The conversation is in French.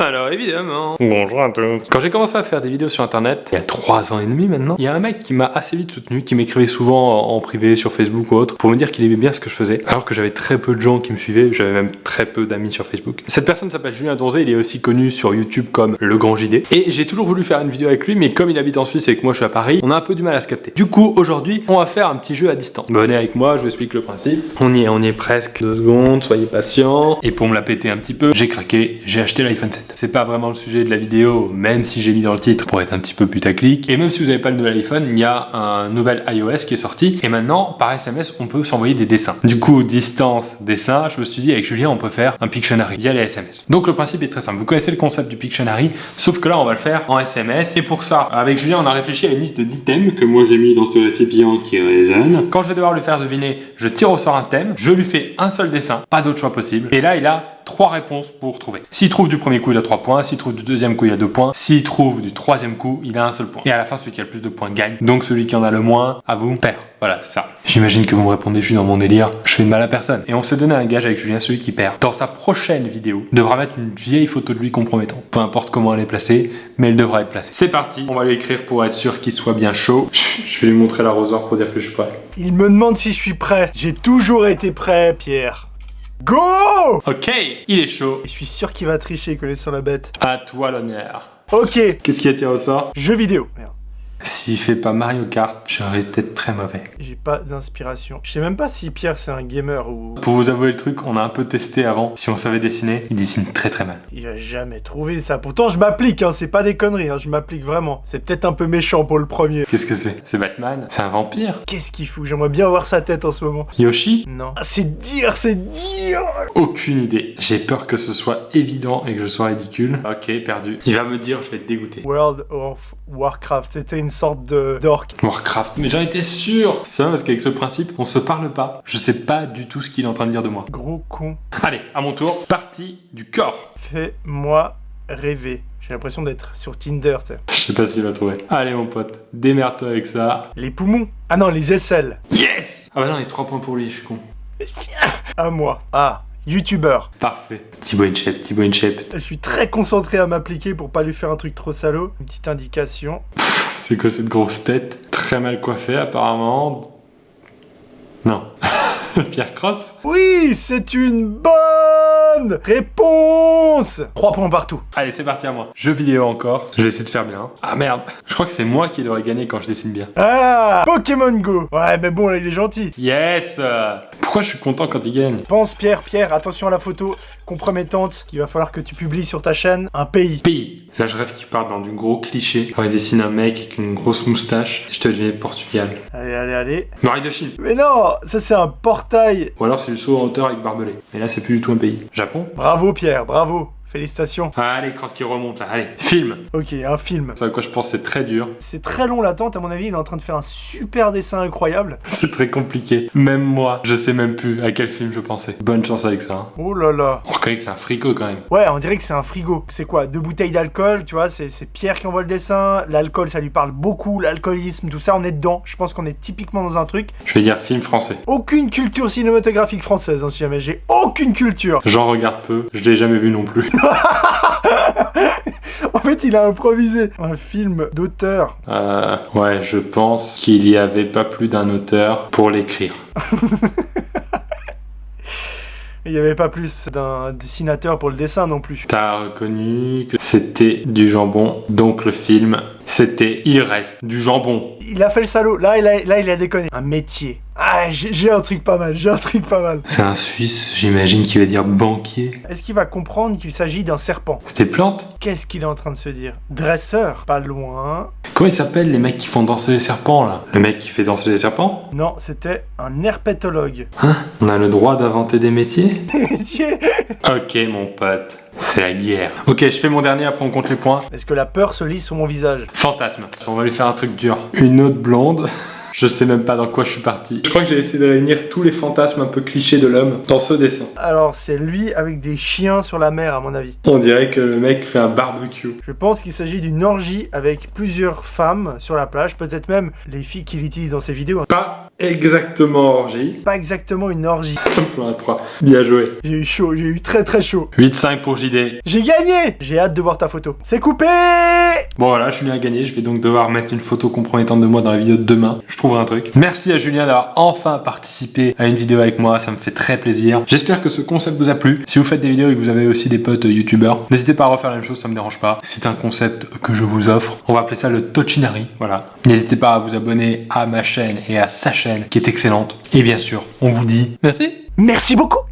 Alors évidemment, bonjour à tous. Quand j'ai commencé à faire des vidéos sur internet, il y a 3 ans et demi maintenant, il y a un mec qui m'a assez vite soutenu, qui m'écrivait souvent en privé sur Facebook ou autre, pour me dire qu'il aimait bien ce que je faisais, alors que j'avais très peu de gens qui me suivaient, j'avais même très peu d'amis sur Facebook. Cette personne s'appelle Julien Donzé, il est aussi connu sur YouTube comme Le Grand JD, et j'ai toujours voulu faire une vidéo avec lui, mais comme il habite en Suisse et que moi je suis à Paris, on a un peu du mal à se capter. Du coup, aujourd'hui, on va faire un petit jeu à distance. Venez avec moi, je vous explique le principe. On y est presque 2 secondes, soyez patients. Et pour me la péter un petit peu, j'ai craqué, j'ai acheté l'iPhone 7. C'est pas vraiment le sujet de la vidéo, même si j'ai mis dans le titre pour être un petit peu putaclic. Et même si vous n'avez pas le nouvel iPhone, il y a un nouvel iOS qui est sorti. Et maintenant, par SMS, on peut s'envoyer des dessins. Du coup, distance, dessin, je me suis dit avec Julien, on peut faire un Pictionary via les SMS. Donc le principe est très simple. Vous connaissez le concept du Pictionary, sauf que là, on va le faire en SMS. Et pour ça, avec Julien, on a réfléchi à une liste de 10 thèmes que moi j'ai mis dans ce récipient qui résonne. Quand je vais devoir lui faire deviner, je tire au sort un thème, je lui fais un seul dessin, pas d'autre choix possible. Et là, il a 3 réponses pour trouver. S'il trouve du premier coup, il a 3 points. S'il trouve du deuxième coup, il a 2 points. S'il trouve du troisième coup, il a un seul point. Et à la fin, celui qui a le plus de points gagne. Donc celui qui en a le moins, à vous, perd. Voilà, c'est ça. J'imagine que vous me répondez, je suis dans mon délire. Je fais de mal à personne. Et on s'est donné un gage avec Julien, celui qui perd. Dans sa prochaine vidéo, devra mettre une vieille photo de lui compromettante. Peu importe comment elle est placée, mais elle devra être placée. C'est parti. On va lui écrire pour être sûr qu'il soit bien chaud. Je vais lui montrer l'arrosoir pour dire que je suis prêt. Il me demande si je suis prêt. J'ai toujours été prêt, Pierre. Go! Ok, il est chaud. Je suis sûr qu'il va tricher, connaissant la bête. À toi l'honneur. Ok. Qu'est-ce qu'il y a tiré au sort? Jeux vidéo. Merde. S'il fait pas Mario Kart, j'aurais peut-être très mauvais. J'ai pas d'inspiration. Je sais même pas si Pierre c'est un gamer ou... Pour vous avouer le truc, on a un peu testé avant. Si on savait dessiner, il dessine très très mal. Il va jamais trouver ça. Pourtant je m'applique, hein, c'est pas des conneries, hein, je m'applique vraiment. C'est peut-être un peu méchant pour le premier. Qu'est-ce que c'est? C'est Batman? C'est un vampire? Qu'est-ce qu'il fout? J'aimerais bien voir sa tête en ce moment. Yoshi? Non. Ah, c'est dire, c'est dire. Aucune idée. J'ai peur que ce soit évident et que je sois ridicule. Ok, perdu. Il va me dire, je vais te dégoûter. World of Warcraft, c'était une sorte d'orc. Warcraft, mais j'en étais sûr. C'est vrai parce qu'avec ce principe, on se parle pas. Je sais pas du tout ce qu'il est en train de dire de moi. Gros con. Allez, à mon tour. Partie du corps. Fais-moi rêver. J'ai l'impression d'être sur Tinder, tu sais. Je sais pas s'il va trouver. Allez mon pote, démerde-toi avec ça. Les poumons. Ah non, les aisselles. Yes! Ah bah non, il y a 3 points pour lui, je suis con. À moi. Ah, youtubeur. Parfait. Thibaut InShape, Thibaut InShape. Je suis très concentré à m'appliquer pour pas lui faire un truc trop salaud. Une petite indication. C'est quoi cette grosse tête? Très mal coiffée apparemment. Non. Pierre Cross? Oui, c'est une bonne réponse. 3 points partout. Allez, c'est parti à moi. Jeu vidéo encore. Je vais essayer de faire bien. Ah merde. Je crois que c'est moi qui devrais gagner quand je dessine bien. Ah, Pokémon Go. Ouais, mais bon, là, il est gentil. Yes! Pourquoi je suis content quand il gagne? Pense, Pierre, attention à la photo compromettante qu'il va falloir que tu publies sur ta chaîne. Un pays. Pays. Là, je rêve qu'il parte dans du gros cliché. Genre, il dessine un mec avec une grosse moustache. Je te devine Portugal. Allez. Muraille de Chine. Mais non, ça c'est un portail. Ou alors c'est le saut en hauteur avec barbelé. Mais là, c'est plus du tout un pays. Japon? Bravo, Pierre, bravo. Félicitations. Allez, quand ce qui remonte là. Allez, film. Ok, un film. C'est à quoi je pense c'est très dur. C'est très long l'attente, à mon avis, il est en train de faire un super dessin incroyable. C'est très compliqué. Même moi, je sais même plus à quel film je pensais. Bonne chance avec ça. Hein. Oh là là. On reconnaît que c'est un fricot quand même. Ouais, on dirait que c'est un frigo. C'est quoi? 2 bouteilles d'alcool, tu vois, c'est Pierre qui envoie le dessin. L'alcool, ça lui parle beaucoup, l'alcoolisme, tout ça, on est dedans. Je pense qu'on est typiquement dans un truc. Je vais dire film français. Aucune culture cinématographique française, hein, si jamais. J'ai aucune culture. J'en regarde peu, je l'ai jamais vu non plus. En fait, il a improvisé un film d'auteur. Ouais, je pense qu'il y avait pas plus d'un auteur pour l'écrire. Il n'y avait pas plus d'un dessinateur pour le dessin non plus. T'as reconnu que c'était du jambon, donc le film, c'était Il reste du jambon. Il a fait le salaud. Là, il a déconné. Un métier. Ah, j'ai un truc pas mal. C'est un Suisse, j'imagine qu'il va dire banquier. Est-ce qu'il va comprendre qu'il s'agit d'un serpent? C'était plante? Qu'est-ce qu'il est en train de se dire? Dresseur? Pas loin. Comment ils s'appellent les mecs qui font danser les serpents là? Le mec qui fait danser les serpents? Non, c'était un herpétologue. Hein? On a le droit d'inventer des métiers? Métier? Ok mon pote, c'est la guerre. Ok, je fais mon dernier, après on compte les points. Est-ce que la peur se lit sur mon visage? Fantasme. On va lui faire un truc dur. Une autre blonde. Je sais même pas dans quoi je suis parti. Je crois que j'ai essayé de réunir tous les fantasmes un peu clichés de l'homme dans ce dessin. Alors, c'est lui avec des chiens sur la mer, à mon avis. On dirait que le mec fait un barbecue. Je pense qu'il s'agit d'une orgie avec plusieurs femmes sur la plage, peut-être même les filles qu'il utilise dans ses vidéos. Pas Exactement, orgie. Pas exactement une orgie. Plan 3. Bien joué. J'ai eu chaud, j'ai eu très très chaud. 8-5 pour JD. J'ai gagné. J'ai hâte de voir ta photo. C'est coupé. Bon voilà, Julien a gagné. Je vais donc devoir mettre une photo compromettante de moi dans la vidéo de demain. Je trouverai un truc. Merci à Julien d'avoir enfin participé à une vidéo avec moi. Ça me fait très plaisir. J'espère que ce concept vous a plu. Si vous faites des vidéos et que vous avez aussi des potes youtubeurs, n'hésitez pas à refaire la même chose, ça me dérange pas. C'est un concept que je vous offre. On va appeler ça le Tochinari. Voilà. N'hésitez pas à vous abonner à ma chaîne et à sa chaîne qui est excellente. Et bien sûr, on vous dit merci. Merci beaucoup.